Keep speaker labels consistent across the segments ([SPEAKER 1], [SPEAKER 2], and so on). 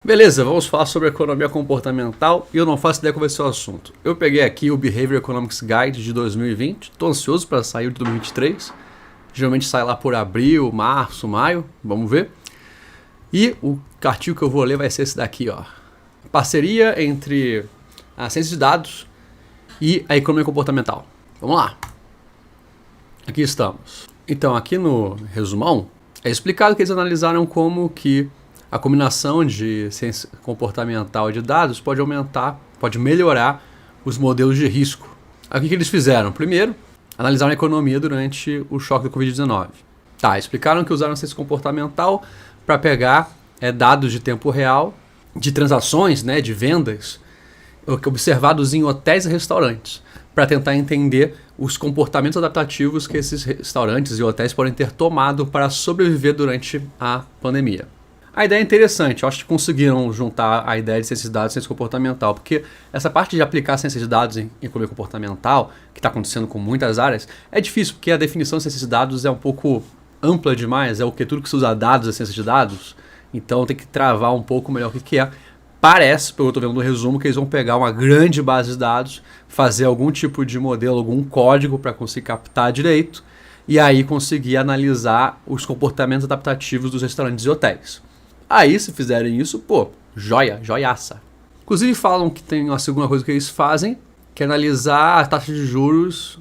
[SPEAKER 1] Beleza, vamos falar sobre economia comportamental e eu não faço ideia qual vai ser o assunto. Eu peguei aqui o Behavior Economics Guide de 2020, estou ansioso para sair de 2023. Geralmente sai lá por abril, março, maio, vamos ver. E o artigo que eu vou ler vai ser esse daqui, ó. Parceria entre a ciência de dados e a economia comportamental. Vamos lá. Aqui estamos. Então, aqui no resumão, é explicado que eles analisaram como que a combinação de ciência comportamental e de dados pode melhorar os modelos de risco. Aí, o que eles fizeram? Primeiro, analisaram a economia durante o choque do Covid-19. Explicaram que usaram ciência comportamental para pegar dados de tempo real, de transações, de vendas, observados em hotéis e restaurantes, para tentar entender os comportamentos adaptativos que esses restaurantes e hotéis podem ter tomado para sobreviver durante a pandemia. A ideia é interessante, eu acho que conseguiram juntar a ideia de ciência de dados e ciência comportamental, porque essa parte de aplicar a ciência de dados em economia comportamental, que está acontecendo com muitas áreas, é difícil, porque a definição de ciência de dados é um pouco ampla demais, é o que tudo que se usa dados é ciência de dados, então tem que travar um pouco melhor o que é. Parece, pelo que eu estou vendo no resumo, que eles vão pegar uma grande base de dados, fazer algum tipo de modelo, algum código para conseguir captar direito, e aí conseguir analisar os comportamentos adaptativos dos restaurantes e hotéis. Aí, se fizerem isso, joiaça. Inclusive falam que tem uma segunda coisa que eles fazem, que é analisar a taxa de juros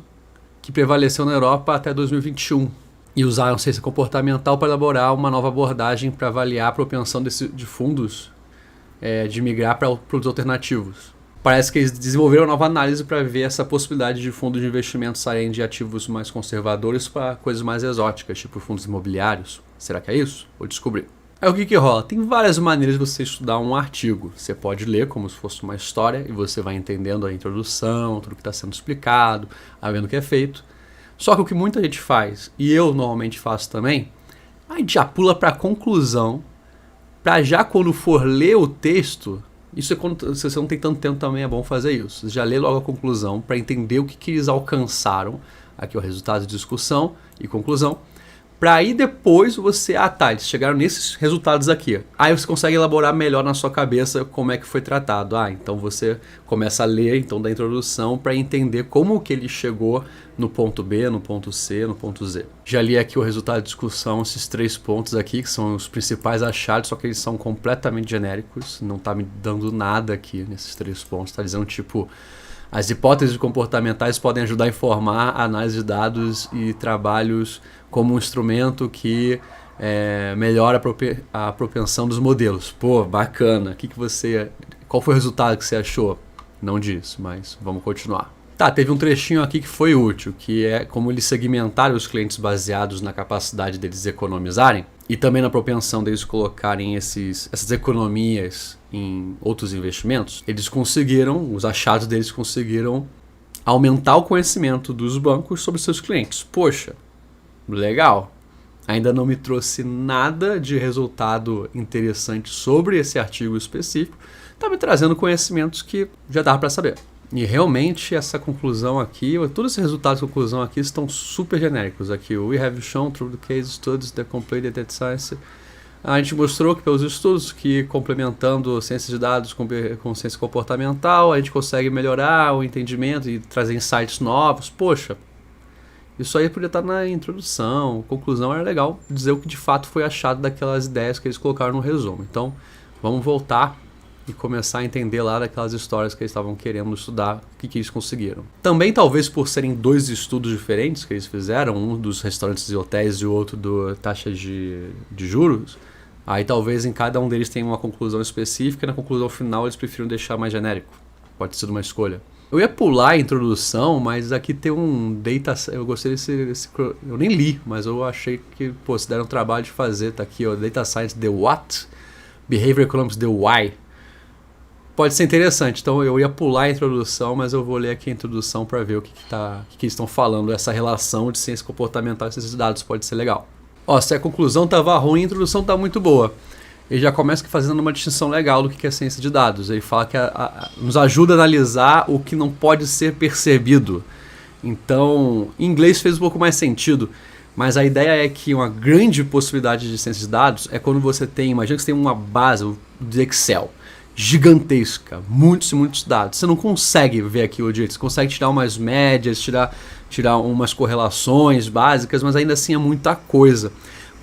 [SPEAKER 1] que prevaleceu na Europa até 2021. E usaram ciência comportamental para elaborar uma nova abordagem para avaliar a propensão de fundos de migrar para produtos alternativos. Parece que eles desenvolveram uma nova análise para ver essa possibilidade de fundos de investimento saírem de ativos mais conservadores para coisas mais exóticas, tipo fundos imobiliários. Será que é isso? Vou descobrir. Aí o que rola? Tem várias maneiras de você estudar um artigo. Você pode ler como se fosse uma história e você vai entendendo a introdução, tudo que está sendo explicado, vendo o que é feito. Só que o que muita gente faz, e eu normalmente faço também, a gente já pula para a conclusão, para já quando for ler o texto, isso é quando se você não tem tanto tempo também é bom fazer isso. Você já lê logo a conclusão para entender o que eles alcançaram, aqui o resultado de discussão e conclusão, para aí depois você, eles chegaram nesses resultados aqui. Aí você consegue elaborar melhor na sua cabeça como é que foi tratado. Então você começa a ler da introdução para entender como que ele chegou no ponto B, no ponto C, no ponto Z. Já li aqui o resultado de discussão, esses 3 pontos aqui, que são os principais achados, só que eles são completamente genéricos. Não está me dando nada aqui nesses 3 pontos. Está dizendo as hipóteses comportamentais podem ajudar a informar a análise de dados e trabalhos como um instrumento que melhora a propensão dos modelos. Bacana. Qual foi o resultado que você achou? Não disse, mas vamos continuar. Teve um trechinho aqui que foi útil, que é como eles segmentaram os clientes baseados na capacidade deles economizarem e também na propensão deles colocarem essas economias em outros investimentos. Os achados deles conseguiram aumentar o conhecimento dos bancos sobre seus clientes. Legal. Ainda não me trouxe nada de resultado interessante sobre esse artigo específico. Está me trazendo conhecimentos que já dava para saber. E realmente essa conclusão aqui, todos esses resultados de conclusão aqui estão super genéricos. Aqui, we have shown through the case studies that completed that science. A gente mostrou que pelos estudos que complementando ciência de dados com ciência comportamental, a gente consegue melhorar o entendimento e trazer insights novos. Isso aí podia estar na introdução, conclusão, era legal dizer o que de fato foi achado daquelas ideias que eles colocaram no resumo. Então, vamos voltar e começar a entender lá daquelas histórias que eles estavam querendo estudar, o que eles conseguiram. Também, talvez por serem 2 estudos diferentes que eles fizeram, um dos restaurantes e hotéis e o outro da taxa de juros, aí talvez em cada um deles tenha uma conclusão específica e na conclusão final eles preferiram deixar mais genérico. Pode ser uma escolha. Eu ia pular a introdução, mas aqui tem um data... Eu gostei desse... Eu nem li, mas eu achei que, se deram o trabalho de fazer. Tá aqui, Data Science The What, Behavior Economics The Why. Pode ser interessante, então eu ia pular a introdução, mas eu vou ler aqui a introdução para ver o que eles estão falando. Essa relação de ciência comportamental e ciência de dados pode ser legal. Se a conclusão estava ruim, a introdução está muito boa. Ele já começa fazendo uma distinção legal do que é ciência de dados. Ele fala que nos ajuda a analisar o que não pode ser percebido. Então, em inglês fez um pouco mais sentido, Mas a ideia é que uma grande possibilidade de ciência de dados é quando você tem, imagina que você tem uma base de Excel gigantesca, muitos e muitos dados. Você não consegue ver aquilo direito, você consegue tirar umas médias, tirar umas correlações básicas, mas ainda assim é muita coisa.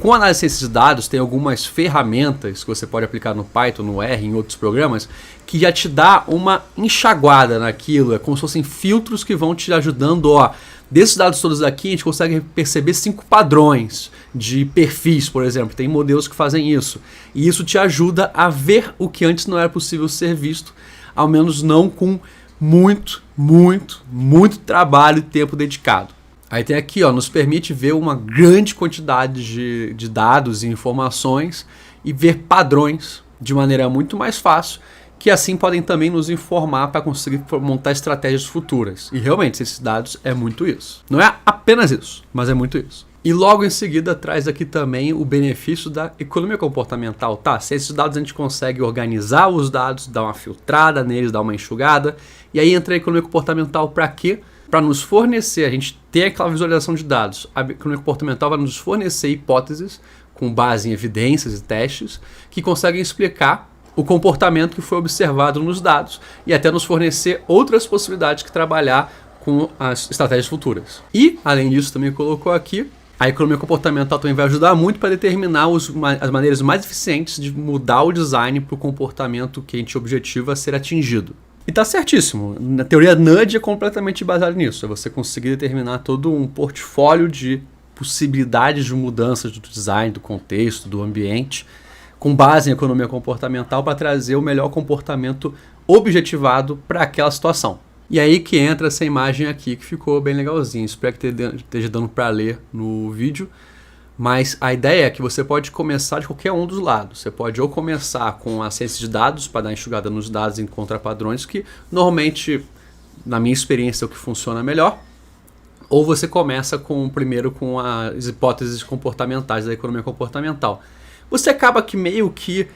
[SPEAKER 1] Com a análise de ciência de dados, tem algumas ferramentas que você pode aplicar no Python, no R, em outros programas, que já te dá uma enxaguada naquilo, é como se fossem filtros que vão te ajudando, ó. Desses dados todos aqui, a gente consegue perceber 5 padrões de perfis, por exemplo. Tem modelos que fazem isso. E isso te ajuda a ver o que antes não era possível ser visto, ao menos não com muito trabalho e tempo dedicado. Aí tem aqui, ó, nos permite ver uma grande quantidade de dados e informações e ver padrões de maneira muito mais fácil, que assim podem também nos informar para conseguir montar estratégias futuras. E realmente, esses dados é muito isso. Não é apenas isso, mas é muito isso. E logo em seguida traz aqui também o benefício da economia comportamental. Tá, se esses dados a gente consegue organizar os dados, dar uma filtrada neles, dar uma enxugada, e aí entra a economia comportamental para quê? Para nos fornecer, a gente ter aquela visualização de dados. A economia comportamental vai nos fornecer hipóteses com base em evidências e testes que conseguem explicar o comportamento que foi observado nos dados e até nos fornecer outras possibilidades que trabalhar com as estratégias futuras. E, além disso, também colocou aqui, a economia comportamental também vai ajudar muito para determinar as maneiras mais eficientes de mudar o design para o comportamento que a gente objetiva ser atingido. E tá certíssimo. Na teoria Nudge é completamente baseado nisso. É você conseguir determinar todo um portfólio de possibilidades de mudanças do design, do contexto, do ambiente, com base em economia comportamental para trazer o melhor comportamento objetivado para aquela situação. E aí que entra essa imagem aqui que ficou bem legalzinha. Espero que esteja dando para ler no vídeo. Mas a ideia é que você pode começar de qualquer um dos lados. Você pode ou começar com a ciência de dados, para dar enxugada nos dados e encontrar padrões, que normalmente, na minha experiência, é o que funciona melhor. Ou você começa primeiro com as hipóteses comportamentais da economia comportamental. Você acaba que meio que,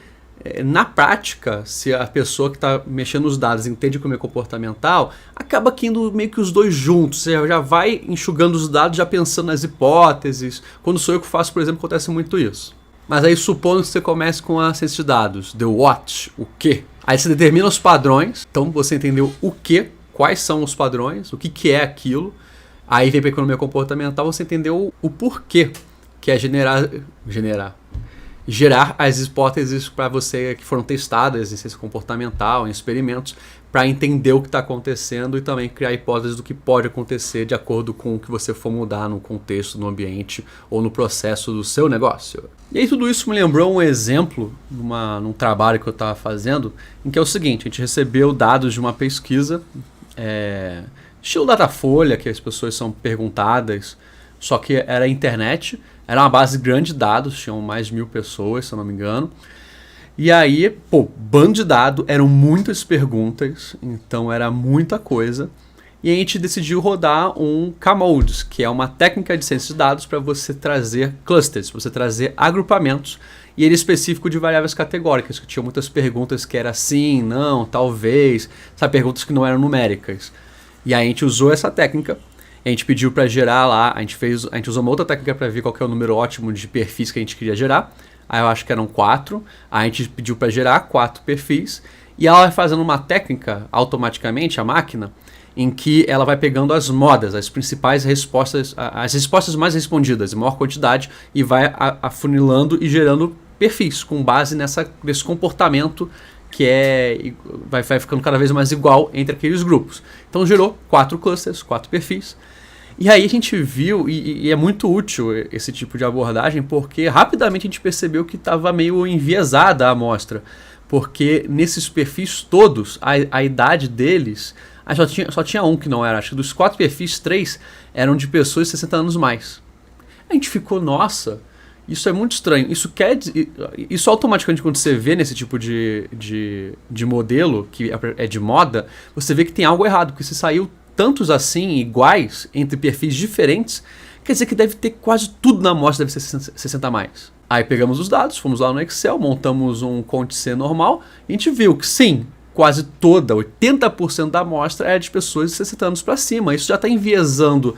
[SPEAKER 1] na prática, se a pessoa que está mexendo nos dados entende economia comportamental, acaba que indo meio que os dois juntos. Você já vai enxugando os dados, já pensando nas hipóteses. Quando sou eu que faço, por exemplo, acontece muito isso. Mas aí supondo que você comece com a ciência de dados, the what, o que. Aí você determina os padrões, então você entendeu o que, quais são os padrões, o que é aquilo. Aí vem para a economia comportamental, você entendeu o porquê, que é gerar as hipóteses para você que foram testadas em ciência comportamental, em experimentos, para entender o que está acontecendo e também criar hipóteses do que pode acontecer de acordo com o que você for mudar no contexto, no ambiente ou no processo do seu negócio. E aí tudo isso me lembrou um exemplo num trabalho que eu estava fazendo, em que é o seguinte: a gente recebeu dados de uma pesquisa, estilo Datafolha, que as pessoas são perguntadas, só que era internet. Era uma base grande de dados, tinham mais de 1000 pessoas, se eu não me engano. E aí, bando de dados, eram muitas perguntas, então era muita coisa. E a gente decidiu rodar um K-Modes, que é uma técnica de ciência de dados para você trazer clusters, para você trazer agrupamentos, e ele é específico de variáveis categóricas, que tinha muitas perguntas que era sim, não, talvez, sabe, perguntas que não eram numéricas. E aí a gente usou essa técnica. A gente pediu para gerar lá, a gente usou uma outra técnica para ver qual que é o número ótimo de perfis que a gente queria gerar. Aí eu acho que eram 4. A gente pediu para gerar 4 perfis. E ela vai fazendo uma técnica automaticamente, a máquina, em que ela vai pegando as modas, as principais respostas, as respostas mais respondidas, em maior quantidade, e vai afunilando e gerando perfis com base nesse comportamento que vai ficando cada vez mais igual entre aqueles grupos. Então gerou 4 clusters, 4 perfis. E aí a gente viu, e é muito útil esse tipo de abordagem, porque rapidamente a gente percebeu que estava meio enviesada a amostra. Porque nesses perfis todos, a idade deles, só tinha um que não era. Acho que dos 4 perfis, 3 eram de pessoas de 60 anos mais. A gente ficou, nossa, isso é muito estranho. Isso automaticamente, quando você vê nesse tipo de modelo, que é de moda, você vê que tem algo errado, porque se saiu tantos assim, iguais, entre perfis diferentes, quer dizer que deve ter quase tudo na amostra, deve ser 60 a mais. Aí pegamos os dados, fomos lá no Excel, montamos um Cont-C normal, e a gente viu que sim, quase toda, 80% da amostra é de pessoas de 60 anos para cima. Isso já está enviesando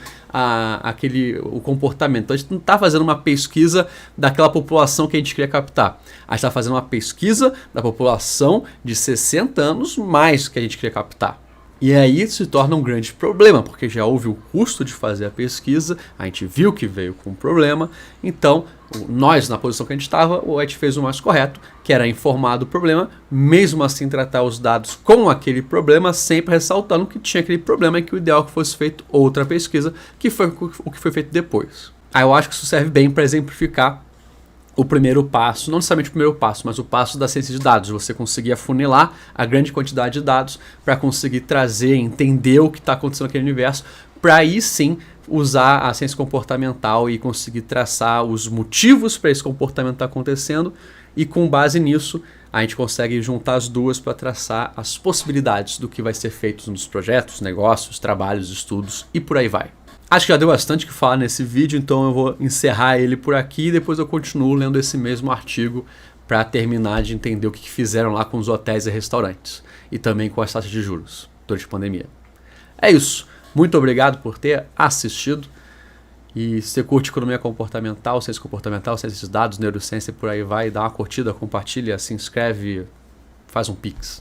[SPEAKER 1] o comportamento. Então a gente não está fazendo uma pesquisa daquela população que a gente queria captar. A gente está fazendo uma pesquisa da população de 60 anos mais que a gente queria captar. E aí isso se torna um grande problema, porque já houve o custo de fazer a pesquisa, a gente viu que veio com um problema, então nós, na posição que a gente estava, a gente fez o mais correto, que era informar do problema, mesmo assim tratar os dados com aquele problema, sempre ressaltando que tinha aquele problema e que o ideal é que fosse feito outra pesquisa, que foi o que foi feito depois. Aí eu acho que isso serve bem para exemplificar o primeiro passo, não necessariamente o primeiro passo, mas o passo da ciência de dados, você conseguir afunilar a grande quantidade de dados para conseguir trazer, entender o que está acontecendo naquele universo, para aí sim usar a ciência comportamental e conseguir traçar os motivos para esse comportamento estar acontecendo, e com base nisso a gente consegue juntar as duas para traçar as possibilidades do que vai ser feito nos projetos, negócios, trabalhos, estudos e por aí vai. Acho que já deu bastante o que falar nesse vídeo, então eu vou encerrar ele por aqui e depois eu continuo lendo esse mesmo artigo para terminar de entender o que fizeram lá com os hotéis e restaurantes e também com as taxas de juros durante a pandemia. É isso. Muito obrigado por ter assistido. E se você curte economia comportamental, ciência de dados, neurociência e por aí vai, dá uma curtida, compartilha, se inscreve, faz um pix.